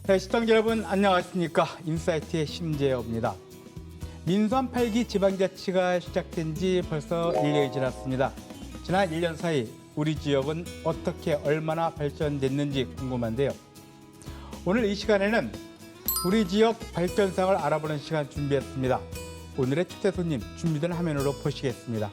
네, 시청자 여러분 안녕하십니까. 인사이트의 심재엽입니다. 민수한 8기 지방자치가 시작된 지 벌써 1년이 지났습니다. 지난 1년 사이 우리 지역은 어떻게 얼마나 발전됐는지 궁금한데요. 오늘 이 시간에는 우리 지역 발전상을 알아보는 시간 준비했습니다. 오늘의 초대 손님 준비된 화면으로 보시겠습니다.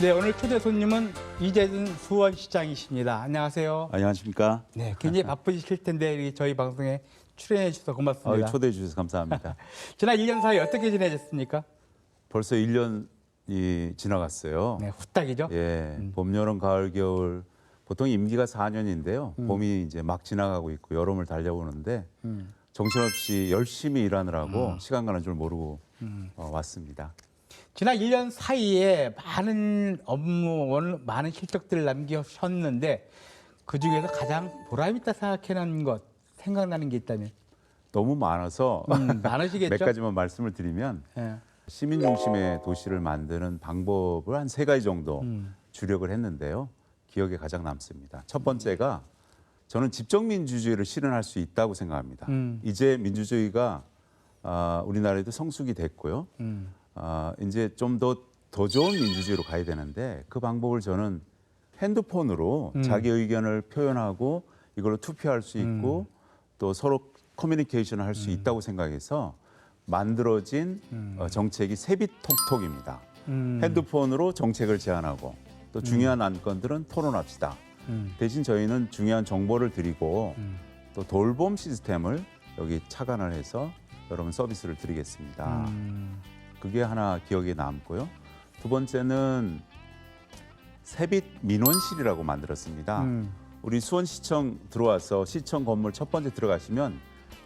네, 오늘 초대 손님은 이재준 수원시장이십니다. 안녕하세요. 안녕하십니까? 네, 굉장히 바쁘실 텐데 저희 방송에 출연해 주셔서 고맙습니다. 초대해 주셔서 감사합니다. 지난 1년 사이 어떻게 지내셨습니까? 벌써 1년이 지나갔어요. 네, 후딱이죠. 예, 봄, 여름, 가을, 겨울 보통 임기가 4년인데요. 봄이 이제 막 지나가고 있고 여름을 달려오는데 정신없이 열심히 일하느라고 시간 가는 줄 모르고 왔습니다. 지난 1년 사이에 많은 업무, 많은 실적들을 남기셨는데 그중에서 가장 보람있다 생각하는 것, 생각나는 게 있다면? 너무 많아서 많으시겠죠? 몇 가지만 말씀을 드리면 예. 시민 중심의 도시를 만드는 방법을 한 3가지 정도 주력을 했는데요. 기억에 가장 남습니다. 첫 번째가 저는 집정민주주의를 실현할 수 있다고 생각합니다. 이제 민주주의가 우리나라에도 성숙이 됐고요. 이제 좀 더 좋은 민주주의로 가야 되는데 그 방법을 저는 핸드폰으로 자기 의견을 표현하고 이걸로 투표할 수 있고 또 서로 커뮤니케이션을 할 수 있다고 생각해서 만들어진 정책이 세빛톡톡입니다. 핸드폰으로 정책을 제안하고 또 중요한 안건들은 토론합시다. 대신 저희는 중요한 정보를 드리고 또 돌봄 시스템을 여기 착안을 해서 여러분 서비스를 드리겠습니다. 그게 하나 기억에 남고요. 두 번째는 세빛 민원실이라고 만들었습니다. 우리 수원시청 들어와서 시청 건물 첫 번째 들어가시면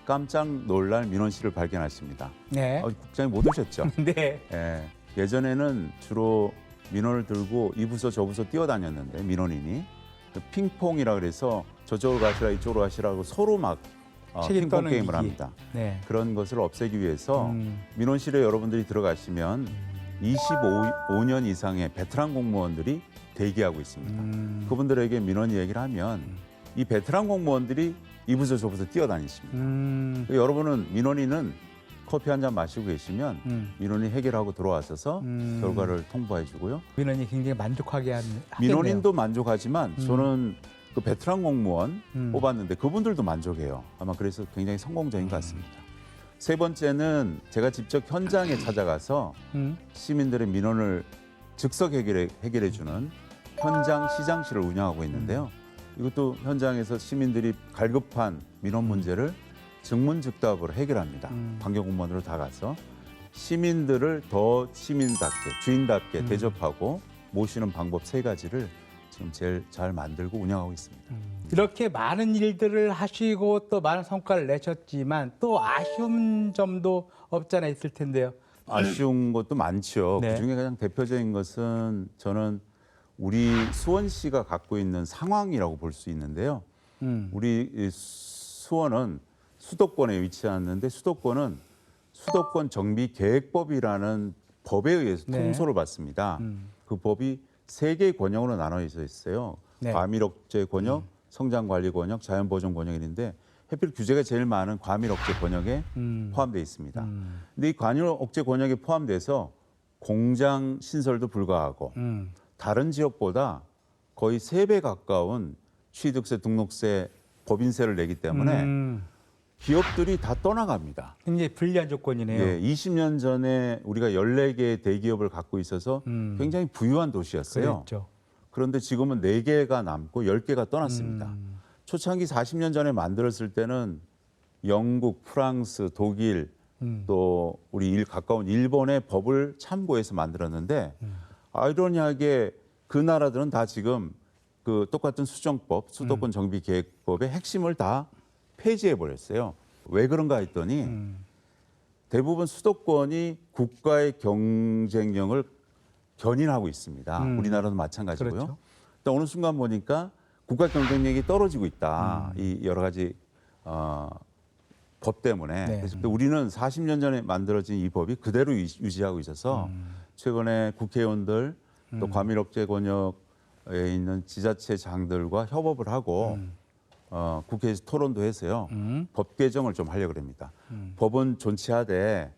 깜짝 놀랄 민원실을 발견하십니다. 네. 국장님 못 오셨죠? 네. 예, 예전에는 주로 민원을 들고 이 부서 저 부서 뛰어다녔는데 민원인이 그 핑퐁이라 그래서 저쪽으로 가시라 이쪽으로 가시라고 서로 막 핑퐁 게임을 합니다. 네. 그런 것을 없애기 위해서 민원실에 여러분들이 들어가시면 25년 이상의 베테랑 공무원들이 대기하고 있습니다. 그분들에게 민원 얘기를 하면 이 베테랑 공무원들이 이 부서 저 부서 뛰어다니십니다. 여러분은 민원인은 커피 한 잔 마시고 계시면 민원이 해결하고 들어와서 결과를 통보해 주고요. 민원이 굉장히 만족하게 하겠네요. 민원인도 만족하지만 저는 그 베테랑 공무원 뽑았는데 그분들도 만족해요. 아마 그래서 굉장히 성공적인 것 같습니다. 세 번째는 제가 직접 현장에 찾아가서 시민들의 민원을 즉석 해결해 주는 현장 시장실을 운영하고 있는데요. 이것도 현장에서 시민들이 갈급한 민원 문제를 즉문즉답으로 해결합니다. 관계 공무원으로 다 가서 시민들을 더 시민답게, 주인답게 대접하고 모시는 방법 3가지를 지금 제일 잘 만들고 운영하고 있습니다. 이렇게 많은 일들을 하시고 또 많은 성과를 내셨지만 또 아쉬운 점도 없지 않아 있을 텐데요. 아쉬운 것도 많죠. 네. 그중에 가장 대표적인 것은 저는 우리 수원시가 갖고 있는 상황이라고 볼 수 있는데요. 우리 수원은 수도권에 위치하는데 수도권은 수도권 정비 계획법이라는 법에 의해서 네. 통솔을 받습니다. 그 법이 3개의 권역으로 나눠져 있어요. 네. 과밀억제 권역, 성장관리 권역, 자연보존 권역인데 하필 규제가 제일 많은 과밀억제 권역에 포함되어 있습니다. 근데 이 과밀억제 권역에 포함돼서 공장 신설도 불가하고 다른 지역보다 거의 3배 가까운 취득세, 등록세, 법인세를 내기 때문에 기업들이 다 떠나갑니다. 굉장히 불리한 조건이네요. 예, 20년 전에 우리가 14개의 대기업을 갖고 있어서 굉장히 부유한 도시였어요. 그랬죠. 그런데 지금은 4개가 남고 10개가 떠났습니다. 초창기 40년 전에 만들었을 때는 영국, 프랑스, 독일, 또 우리 가까운 일본의 법을 참고해서 만들었는데 아이러니하게 그 나라들은 다 지금 그 똑같은 수정법, 수도권 정비 계획법의 핵심을 다 폐지해 버렸어요. 왜 그런가 했더니 대부분 수도권이 국가의 경쟁력을 견인하고 있습니다. 우리나라도 마찬가지고요. 그렇죠. 또 어느 순간 보니까 국가 경쟁력이 떨어지고 있다. 이 여러 가지 법 때문에. 네. 그래서 또 우리는 40년 전에 만들어진 이 법이 그대로 유지하고 있어서 최근에 국회의원들 또 과밀억제 권역에 있는 지자체장들과 협업을 하고 국회에서 토론도 해서요. 법 개정을 좀 하려고 합니다. 법은 존치하되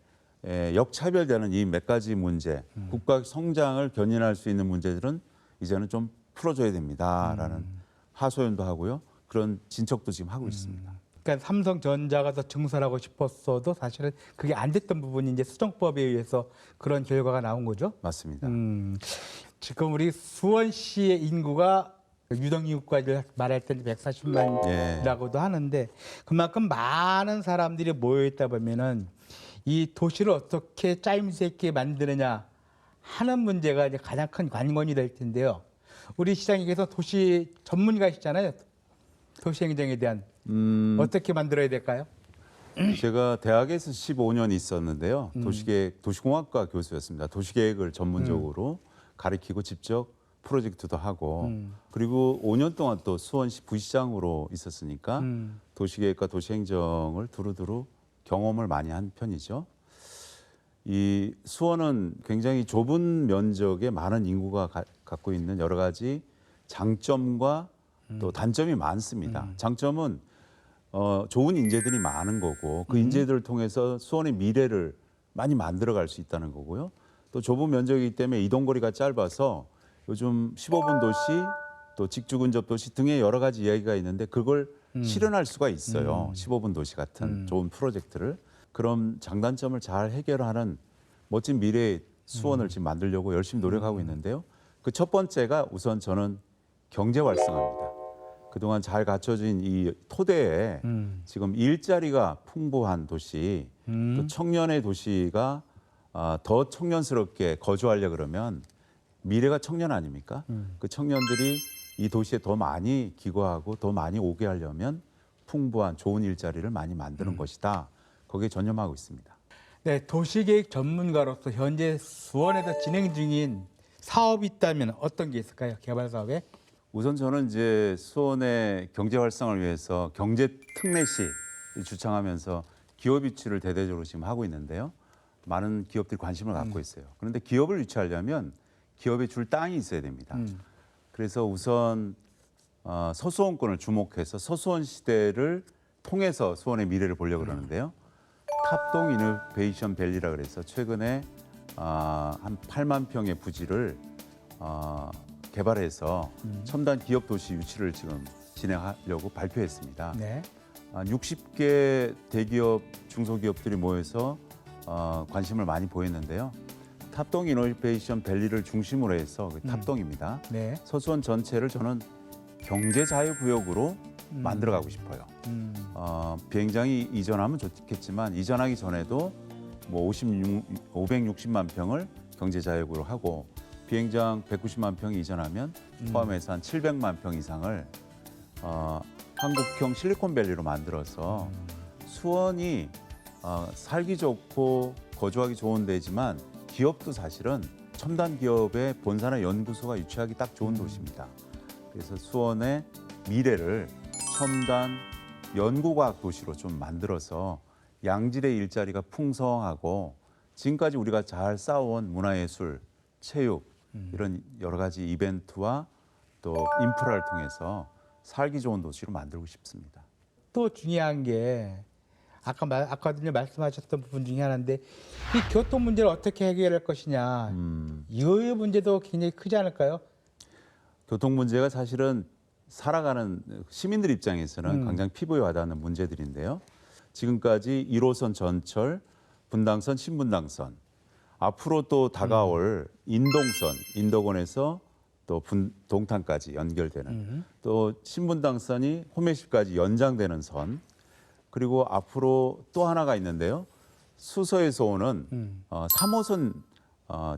역차별되는 이 몇 가지 문제, 국가 성장을 견인할 수 있는 문제들은 이제는 좀 풀어줘야 됩니다라는 하소연도 하고요. 그런 진척도 지금 하고 있습니다. 그러니까 삼성전자가 더 증설하고 싶었어도 사실은 그게 안 됐던 부분이 이제 수정법에 의해서 그런 결과가 나온 거죠. 맞습니다. 지금 우리 수원시의 인구가 유동인구까지 말할 때 140만이라고도 하는데 그만큼 많은 사람들이 모여 있다 보면은 이 도시를 어떻게 짜임새 있게 만드느냐 하는 문제가 이제 가장 큰 관건이 될 텐데요. 우리 시장님께서 도시 전문가시잖아요. 도시행정에 대한 어떻게 만들어야 될까요? 제가 대학에서 15년 있었는데요. 도시공학과 교수였습니다. 도시계획을 전문적으로 가르치고 직접 프로젝트도 하고 그리고 5년 동안 또 수원시 부시장으로 있었으니까 도시계획과 도시행정을 두루두루 경험을 많이 한 편이죠. 이 수원은 굉장히 좁은 면적에 많은 인구가 갖고 있는 여러 가지 장점과 또 단점이 많습니다. 장점은 좋은 인재들이 많은 거고 그 인재들을 통해서 수원의 미래를 많이 만들어갈 수 있다는 거고요. 또 좁은 면적이기 때문에 이동거리가 짧아서 요즘 15분 도시 또 직주 근접 도시 등의 여러 가지 이야기가 있는데 그걸 실현할 수가 있어요. 15분 도시 같은 좋은 프로젝트를. 그런 장단점을 잘 해결하는 멋진 미래의 수원을 지금 만들려고 열심히 노력하고 있는데요. 그 첫 번째가 우선 저는 경제 활성화입니다. 그동안 잘 갖춰진 이 토대에 지금 일자리가 풍부한 도시, 또 청년의 도시가 더 청년스럽게 거주하려 그러면 미래가 청년 아닙니까? 그 청년들이 이 도시에 더 많이 기거하고 더 많이 오게 하려면 풍부한 좋은 일자리를 많이 만드는 것이다. 거기에 전념하고 있습니다. 네, 도시계획 전문가로서 현재 수원에서 진행 중인 사업이 있다면 어떤 게 있을까요? 개발 사업에? 우선 저는 이제 수원의 경제 활성화를 위해서 경제 특례시를 주창하면서 기업 유치를 대대적으로 지금 하고 있는데요. 많은 기업들이 관심을 갖고 있어요. 그런데 기업을 유치하려면 기업에 줄 땅이 있어야 됩니다. 그래서 우선 서수원권을 주목해서 서수원 시대를 통해서 수원의 미래를 보려고 그러는데요. 탑동 이노베이션 밸리라 그래서 최근에 한 8만 평의 부지를 개발해서 첨단 기업 도시 유치를 지금 진행하려고 발표했습니다. 네. 60개 대기업, 중소기업들이 모여서 관심을 많이 보였는데요. 탑동 이노베이션 밸리를 중심으로 해서 탑동입니다. 네. 서수원 전체를 저는 경제 자유구역으로 만들어가고 싶어요. 비행장이 이전하면 좋겠지만 이전하기 전에도 뭐 560만 평을 경제 자유구로 하고 비행장 190만 평이 이전하면 포함해서 한 700만 평 이상을 한국형 실리콘밸리로 만들어서 수원이 살기 좋고 거주하기 좋은 데지만 기업도 사실은 첨단 기업의 본사나 연구소가 유치하기 딱 좋은 도시입니다. 그래서 수원의 미래를 첨단 연구과학 도시로 좀 만들어서 양질의 일자리가 풍성하고 지금까지 우리가 잘 쌓아온 문화예술, 체육 이런 여러 가지 이벤트와 또 인프라를 통해서 살기 좋은 도시로 만들고 싶습니다. 또 중요한 게 아까도 말씀하셨던 부분 중에 하나인데 이 교통 문제를 어떻게 해결할 것이냐 이의 문제도 굉장히 크지 않을까요? 교통 문제가 사실은 살아가는 시민들 입장에서는 굉장히 피부에 와닿는 문제들인데요. 지금까지 1호선 전철, 분당선, 신분당선, 앞으로 또 다가올 인동선, 인덕원에서 또 동탄까지 연결되는 또 신분당선이 호메시까지 연장되는 선, 그리고 앞으로 또 하나가 있는데요. 수서에서 오는 3호선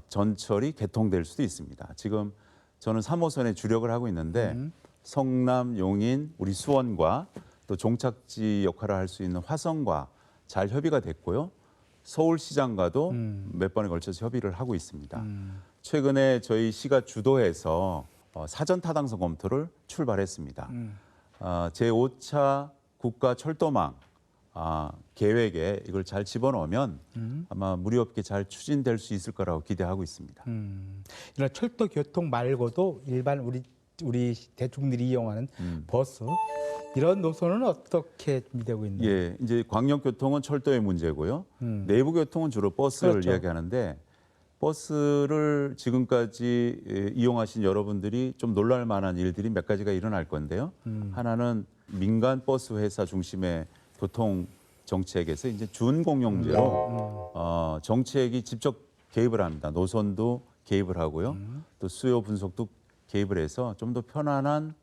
전철이 개통될 수도 있습니다. 지금 저는 3호선에 주력을 하고 있는데 성남, 용인, 우리 수원과 또 종착지 역할을 할 수 있는 화성과 잘 협의가 됐고요. 서울시장과도 몇 번에 걸쳐서 협의를 하고 있습니다. 최근에 저희 시가 주도해서 사전 타당성 검토를 출발했습니다. 제5차 국가철도망 계획에 이걸 잘 집어넣으면 아마 무리 없게 잘 추진될 수 있을 거라고 기대하고 있습니다. 이런 철도 교통 말고도 일반 우리 대중들이 이용하는 버스 이런 노선은 어떻게 준비되고 있나요? 예, 이제 광역교통은 철도의 문제고요. 내부교통은 주로 버스를 그렇죠. 이야기하는데 버스를 지금까지 이용하신 여러분들이 좀 놀랄 만한 일들이 몇 가지가 일어날 건데요. 하나는 민간 버스 회사 중심의 교통 정책에서 이제 준공용제로 정책이 직접 개입을 합니다. 노선도 개입을 하고요. 또 수요 분석도 개입을 해서 좀 더 편안한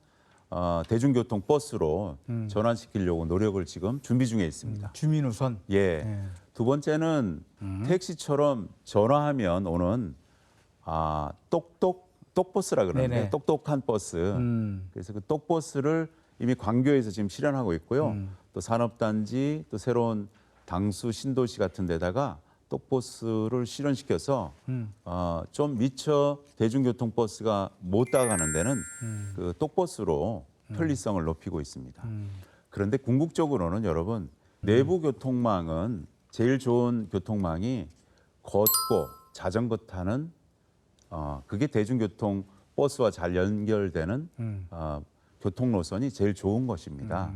대중교통 버스로 전환시키려고 노력을 지금 준비 중에 있습니다. 주민 우선. 예. 네. 두 번째는 택시처럼 전화하면 오는 똑버스라 그러는데 네네. 똑똑한 버스. 그래서 그 똑버스를 이미 광교에서 지금 실현하고 있고요. 또 산업단지 또 새로운 당수 신도시 같은 데다가 똑버스를 실현시켜서 좀 미처 대중교통 버스가 못 다가가는 데는 그 똑버스로 편리성을 높이고 있습니다. 그런데 궁극적으로는 여러분 내부 교통망은 제일 좋은 교통망이 걷고 자전거 타는 그게 대중교통 버스와 잘 연결되는 교통 노선이 제일 좋은 것입니다.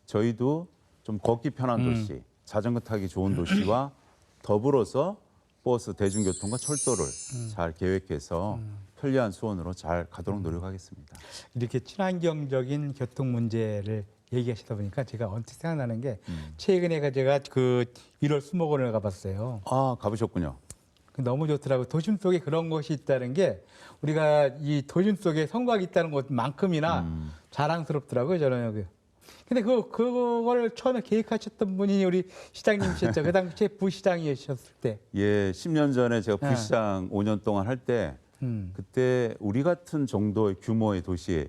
저희도 좀 걷기 편한 도시, 자전거 타기 좋은 도시와 더불어서 버스, 대중교통과 철도를 잘 계획해서 편리한 수원으로 잘 가도록 노력하겠습니다. 이렇게 친환경적인 교통 문제를 얘기하시다 보니까 제가 언뜻 생각나는 게 최근에 제가 그 1월 수목원을 가봤어요. 아, 가보셨군요. 너무 좋더라고요. 도심 속에 그런 것이 있다는 게 우리가 이 도심 속에 성곽이 있다는 것만큼이나 자랑스럽더라고요, 저는. 근데 그걸 처음에 계획하셨던 분이 우리 시장님이셨죠. 그 당시에 부시장이셨을 때. 예, 10년 전에 제가 네. 부시장 5년 동안 할 때 그때 우리 같은 정도의 규모의 도시,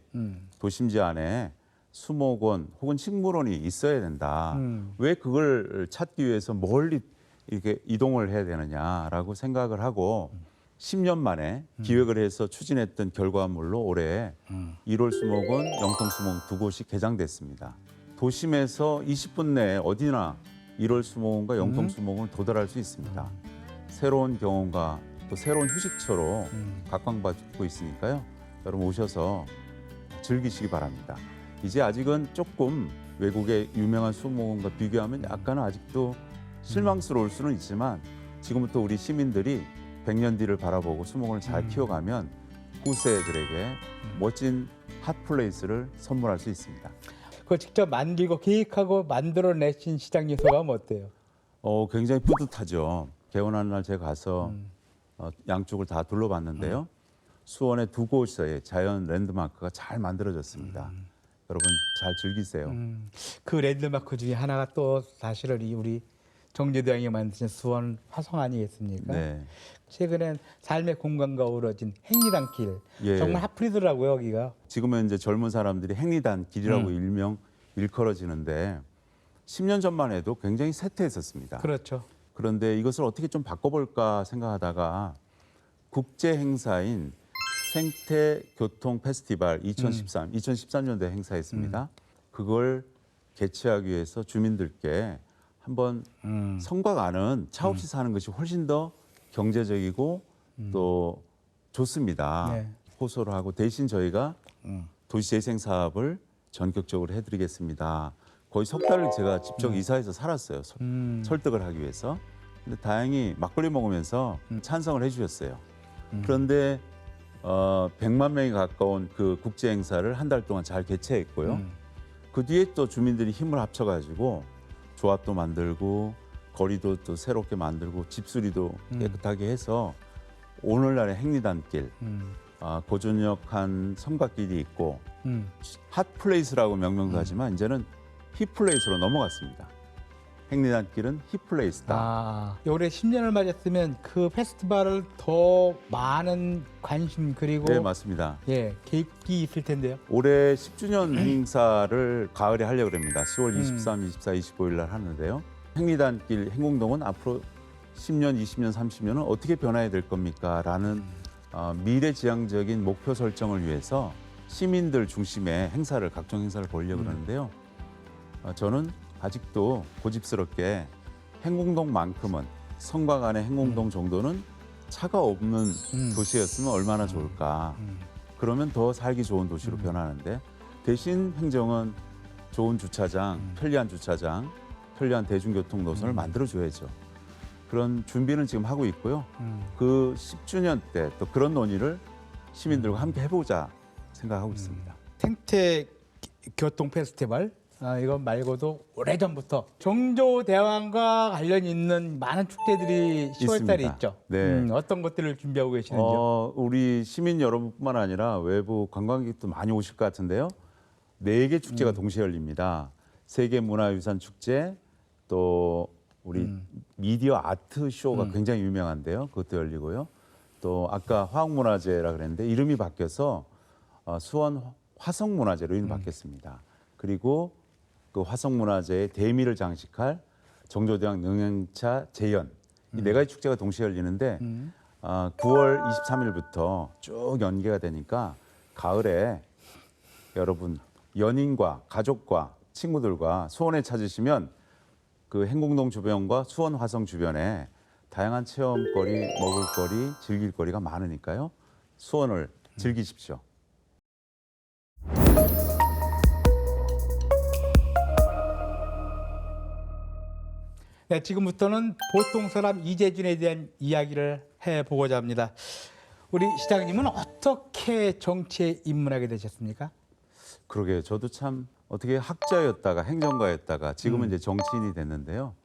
도심지 안에 수목원 혹은 식물원이 있어야 된다. 왜 그걸 찾기 위해서 멀리 이렇게 이동을 해야 되느냐라고 생각을 하고 10년 만에 기획을 해서 추진했던 결과물로 올해 1월 수목원, 영통 수목원 두 곳이 개장됐습니다. 도심에서 20분 내에 어디나 1월 수목원과 영통 수목원을 도달할 수 있습니다. 새로운 경험과 또 새로운 휴식처로 각광받고 있으니까요. 여러분 오셔서 즐기시기 바랍니다. 이제 아직은 조금 외국의 유명한 수목원과 비교하면 약간은 아직도 실망스러울 수는 있지만 지금부터 우리 시민들이 100년 뒤를 바라보고 수목원을 잘 키워가면 후세들에게 멋진 핫플레이스를 선물할 수 있습니다. 그거 직접 만들고 계획하고 만들어내신 시장님 소감 어때요? 굉장히 뿌듯하죠. 개원하는 날 제가 가서 양쪽을 다 둘러봤는데요. 수원의 두 곳의 자연 랜드마크가 잘 만들어졌습니다. 여러분 잘 즐기세요. 그 랜드마크 중에 하나가 또 사실은 우리 정제대왕이 만드신 수원 화성 아니겠습니까? 네. 최근엔 삶의 공간과 어우러진 행리단길 예. 정말 핫플이더라고요 여기가. 지금은 이제 젊은 사람들이 행리단 길이라고 일컬어지는데 10년 전만 해도 굉장히 쇠퇴했었습니다. 그렇죠. 그런데 이것을 어떻게 좀 바꿔볼까 생각하다가 국제 행사인 생태교통 페스티벌 2013년도에 행사했습니다. 그걸 개최하기 위해서 주민들께 한번 성곽 안은 차 없이 사는 것이 훨씬 더 경제적이고 또 좋습니다. 네. 호소를 하고 대신 저희가 도시재생 사업을 전격적으로 해드리겠습니다. 거의 석 달을 제가 직접 이사해서 살았어요. 설득을 하기 위해서. 근데 다행히 막걸리 먹으면서 찬성을 해주셨어요. 그런데 100만 명이 가까운 그 국제 행사를 한 달 동안 잘 개최했고요. 그 뒤에 또 주민들이 힘을 합쳐가지고 조합도 만들고 거리도 또 새롭게 만들고 집수리도 깨끗하게 해서 오늘날의 행리단길, 고전역한 성곽길이 있고 핫플레이스라고 명명도 하지만 이제는 힙플레이스로 넘어갔습니다. 행리단길은 힙플레이스다. 올해 10년을 맞았으면 그 페스티벌을 더 많은 관심 그리고 네, 맞습니다. 계획이 있을 텐데요. 올해 10주년 행사를 가을에 하려고 합니다. 10월 23, 24, 25일 날 하는데요. 행리단길 행궁동은 앞으로 10년, 20년, 30년은 어떻게 변화해야 될 겁니까? 라는 미래지향적인 목표 설정을 위해서 시민들 중심의 행사를, 각종 행사를 보려고 그러는데요. 저는 아직도 고집스럽게 행궁동만큼은 성곽 안의 행궁동 정도는 차가 없는 도시였으면 얼마나 좋을까. 그러면 더 살기 좋은 도시로 변하는데 대신 행정은 좋은 주차장, 편리한 주차장, 편리한 대중교통 노선을 만들어줘야죠. 그런 준비는 지금 하고 있고요. 그 10주년 때 또 그런 논의를 시민들과 함께 해보자 생각하고 있습니다. 생태 교통 페스티벌 이것 말고도 오래전부터 정조대왕과 관련 있는 많은 축제들이 10월 달에 있습니다. 있죠. 네. 어떤 것들을 준비하고 계시는지요? 우리 시민 여러분뿐만 아니라 외부 관광객도 많이 오실 것 같은데요. 4개 축제가 동시에 열립니다. 세계문화유산 축제, 또 우리 미디어 아트 쇼가 굉장히 유명한데요. 그것도 열리고요. 또 아까 화학문화재라 그랬는데 이름이 바뀌어서 수원 화성문화재로 이름이 바뀌었습니다. 그리고 그 화성문화재의 대미를 장식할 정조대왕 능행차 재현 이 4가지 축제가 동시에 열리는데 9월 23일부터 쭉 연계가 되니까 가을에 여러분 연인과 가족과 친구들과 수원에 찾으시면 그 행궁동 주변과 수원 화성 주변에 다양한 체험거리, 먹을거리, 즐길거리가 많으니까요. 수원을 즐기십시오. 네, 지금부터는 보통 사람 이재준에 대한 이야기를 해보고자 합니다. 우리 시장님은 어떻게 정치에 입문하게 되셨습니까? 그러게요. 저도 참 어떻게 학자였다가 행정가였다가 지금은 이제 정치인이 됐는데요.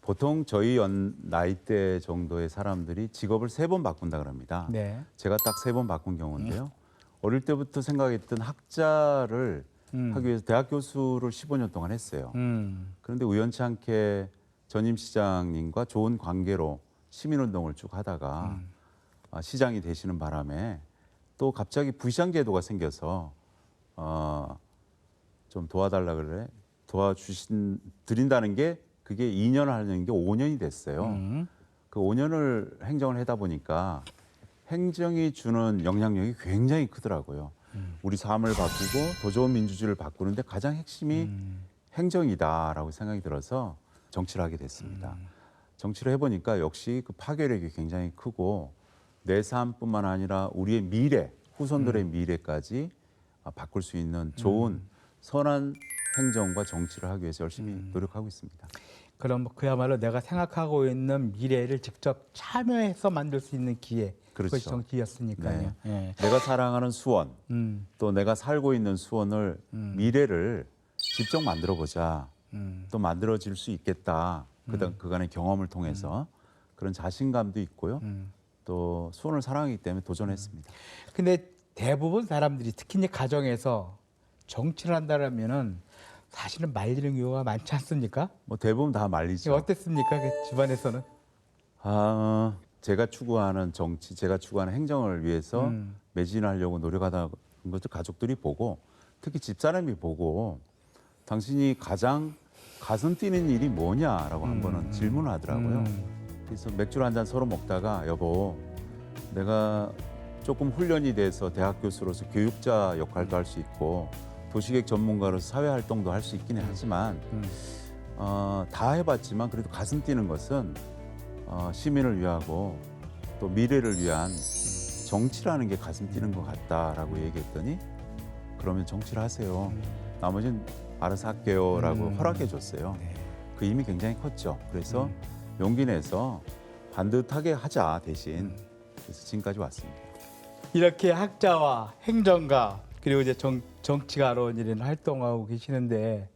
보통 저희 나이대 정도의 사람들이 직업을 3번 바꾼다 그럽니다. 네. 제가 딱 3번 바꾼 경우인데요. 어릴 때부터 생각했던 학자를 하기 위해서 대학 교수를 15년 동안 했어요. 그런데 우연치 않게 전임 시장님과 좋은 관계로 시민운동을 쭉 하다가 시장이 되시는 바람에 또 갑자기 부시장 제도가 생겨서 좀 도와달라 그래 드린다는 게 그게 2년을 하는 게 5년이 됐어요. 그 5년을 행정을 하다 보니까 행정이 주는 영향력이 굉장히 크더라고요. 우리 삶을 바꾸고 더 좋은 민주주의를 바꾸는데 가장 핵심이 행정이다라고 생각이 들어서 정치를 하게 됐습니다. 정치를 해보니까 역시 그 파괴력이 굉장히 크고 내 삶뿐만 아니라 우리의 미래, 후손들의 미래까지 바꿀 수 있는 좋은 선한 행정과 정치를 하기 위해서 열심히 노력하고 있습니다. 그럼 그야말로 내가 생각하고 있는 미래를 직접 참여해서 만들 수 있는 기회. 그렇죠. 그것이 정치였으니까요. 네. 내가 사랑하는 수원, 또 내가 살고 있는 수원을 미래를 직접 만들어 보자. 또 만들어질 수 있겠다. 그간의 경험을 통해서 그런 자신감도 있고요. 또 수원을 사랑하기 때문에 도전했습니다. 근데 대부분 사람들이 특히 이제 가정에서 정치를 한다면은 사실은 말리는 경우가 많지 않습니까? 뭐 대부분 다 말리죠. 어땠습니까? 그 집안에서는? 제가 추구하는 정치, 제가 추구하는 행정을 위해서 매진하려고 노력하다 것도 가족들이 보고 특히 집사람이 보고 당신이 가장 가슴 뛰는 일이 뭐냐라고 한 번은 질문을 하더라고요. 그래서 맥주를 한 잔 서로 먹다가 여보, 내가 조금 훈련이 돼서 대학 교수로서 교육자 역할도 할 수 있고 도시계획 전문가로서 사회활동도 할 수 있긴 하지만 다 해봤지만 그래도 가슴 뛰는 것은 시민을 위하고 또 미래를 위한 정치라는 게 가슴 뛰는 것 같다라고 얘기했더니 그러면 정치를 하세요. 나머지는 알아서 할게요라고 허락해 줬어요. 그 힘이 굉장히 컸죠. 그래서 용기 내서 반듯하게 하자 대신 그래서 지금까지 왔습니다. 이렇게 학자와 행정가 그리고 이제 정치가로 이런 활동하고 계시는데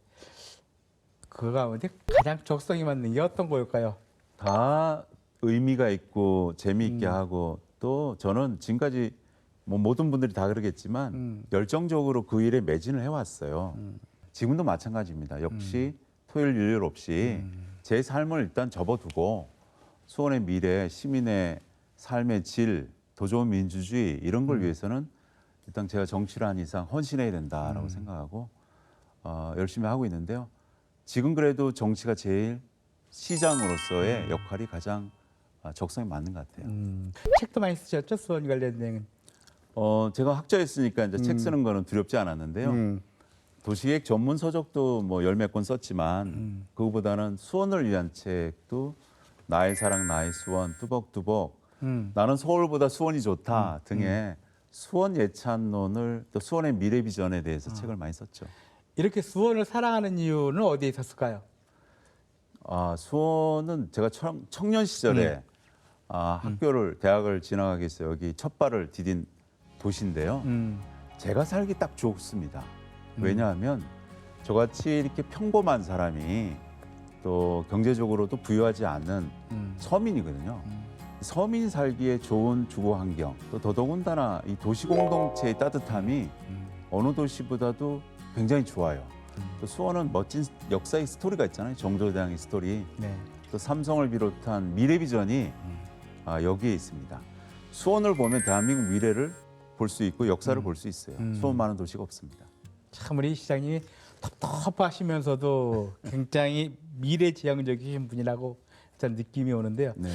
그 가운데 가장 적성이 맞는 게 어떤 거일까요? 다 의미가 있고 재미있게 하고 또 저는 지금까지 뭐 모든 분들이 다 그러겠지만 열정적으로 그 일에 매진을 해왔어요. 지금도 마찬가지입니다. 역시 토요일 일요일 없이 제 삶을 일단 접어두고 수원의 미래, 시민의 삶의 질, 더 좋은 민주주의 이런 걸 위해서는 일단 제가 정치를 한 이상 헌신해야 된다라고 생각하고 열심히 하고 있는데요. 지금 그래도 정치가 제일 시장으로서의 역할이 가장 적성에 맞는 것 같아요. 책도 많이 쓰셨죠? 수원 관련된. 제가 학자였으니까 이제 책 쓰는 거는 두렵지 않았는데요. 도시계획 전문 서적도 뭐 열 몇 권 썼지만 그거보다는 수원을 위한 책도 나의 사랑 나의 수원 뚜벅뚜벅 나는 서울보다 수원이 좋다 등의 수원 예찬론을 또 수원의 미래 비전에 대해서 책을 많이 썼죠. 이렇게 수원을 사랑하는 이유는 어디에 있었을까요? 수원은 제가 청년 시절에 학교를 대학을 진학하기 위해서 여기 첫 발을 디딘 도시인데요. 제가 살기 딱 좋습니다. 왜냐하면 저같이 이렇게 평범한 사람이 또 경제적으로도 부유하지 않은 서민이거든요. 서민이 살기에 좋은 주거 환경, 또 더더군다나 이 도시 공동체의 따뜻함이 어느 도시보다도 굉장히 좋아요. 또 수원은 멋진 역사의 스토리가 있잖아요. 정조대왕의 스토리. 네. 또 삼성을 비롯한 미래 비전이 여기에 있습니다. 수원을 보면 대한민국 미래를 볼 수 있고 역사를 볼 수 있어요. 수원만한 도시가 없습니다. 참 우리 시장님이 텁텁하시면서도 굉장히 미래지향적이신 분이라고 일단 느낌이 오는데요. 네.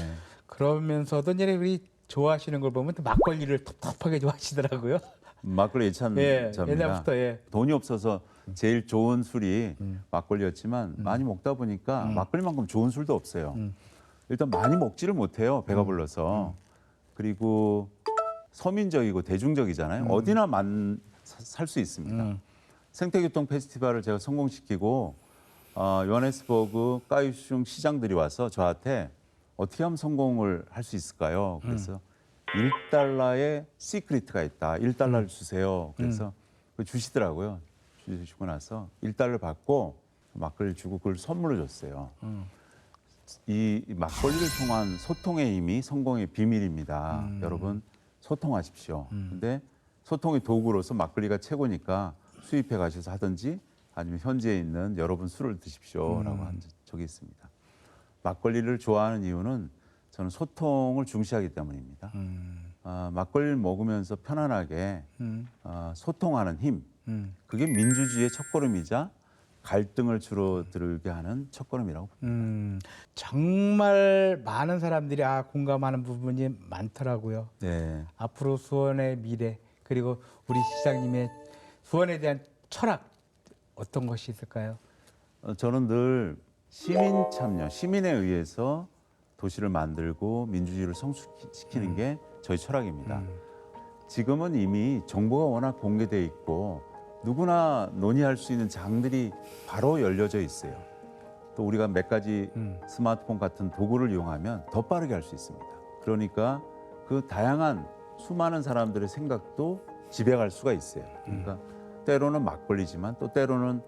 그러면서도 이제 우리 좋아하시는 걸 보면 또 막걸리를 텁텁하게 좋아하시더라고요. 막걸리 예, 예찬자입니다. 옛날부터 예. 돈이 없어서 제일 좋은 술이 막걸리였지만 많이 먹다 보니까 막걸리만큼 좋은 술도 없어요. 일단 많이 먹지를 못해요. 배가 불러서. 그리고 서민적이고 대중적이잖아요. 어디나 살 수 있습니다. 생태교통 페스티벌을 제가 성공시키고 요하네스버그, 까이슝 시장들이 와서 저한테 어떻게 하면 성공을 할 수 있을까요? 그래서 1달러의 시크릿가 있다. 1달러를 주세요. 그래서 그걸 주시더라고요. 주시고 나서 1달러 받고 막걸리를 주고 그걸 선물로 줬어요. 이 막걸리를 통한 소통의 힘이 성공의 비밀입니다. 여러분 소통하십시오. 근데 소통의 도구로서 막걸리가 최고니까 수입해 가셔서 하든지 아니면 현지에 있는 여러분 술을 드십시오라고 한 적이 있습니다. 막걸리를 좋아하는 이유는 저는 소통을 중시하기 때문입니다. 막걸리를 먹으면서 편안하게 소통하는 힘, 그게 민주주의의 첫걸음이자 갈등을 줄어들게 하는 첫걸음이라고 봅니다. 정말 많은 사람들이 공감하는 부분이 많더라고요. 네. 앞으로 수원의 미래 그리고 우리 시장님의 수원에 대한 철학 어떤 것이 있을까요? 저는 늘 시민 참여, 시민에 의해서 도시를 만들고 민주주의를 성숙시키는 게 저희 철학입니다. 지금은 이미 정보가 워낙 공개돼 있고 누구나 논의할 수 있는 장들이 바로 열려져 있어요. 또 우리가 몇 가지 스마트폰 같은 도구를 이용하면 더 빠르게 할 수 있습니다. 그러니까 그 다양한 수많은 사람들의 생각도 지배할 수가 있어요. 그러니까 때로는 막걸리지만 또 때로는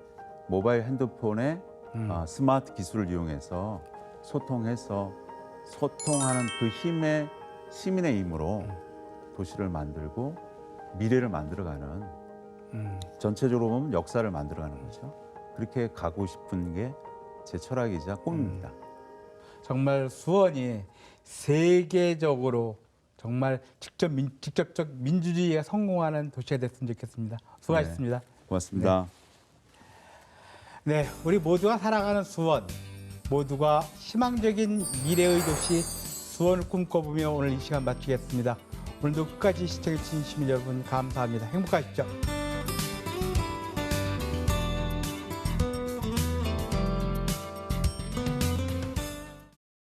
모바일 핸드폰에 스마트 기술을 이용해서 소통하는 그 힘의 시민의 힘으로 도시를 만들고 미래를 만들어가는 전체적으로 보면 역사를 만들어가는 거죠. 그렇게 가고 싶은 게 제 철학이자 꿈입니다. 정말 수원이 세계적으로 정말 직접적 민주주의가 성공하는 도시가 됐으면 좋겠습니다. 수고하셨습니다. 고맙습니다. 네, 우리 모두가 살아가는 수원, 모두가 희망적인 미래의 도시 수원을 꿈꿔보며 오늘 이 시간 마치겠습니다. 오늘도 끝까지 시청해주신 시민 여러분 감사합니다. 행복하십시오.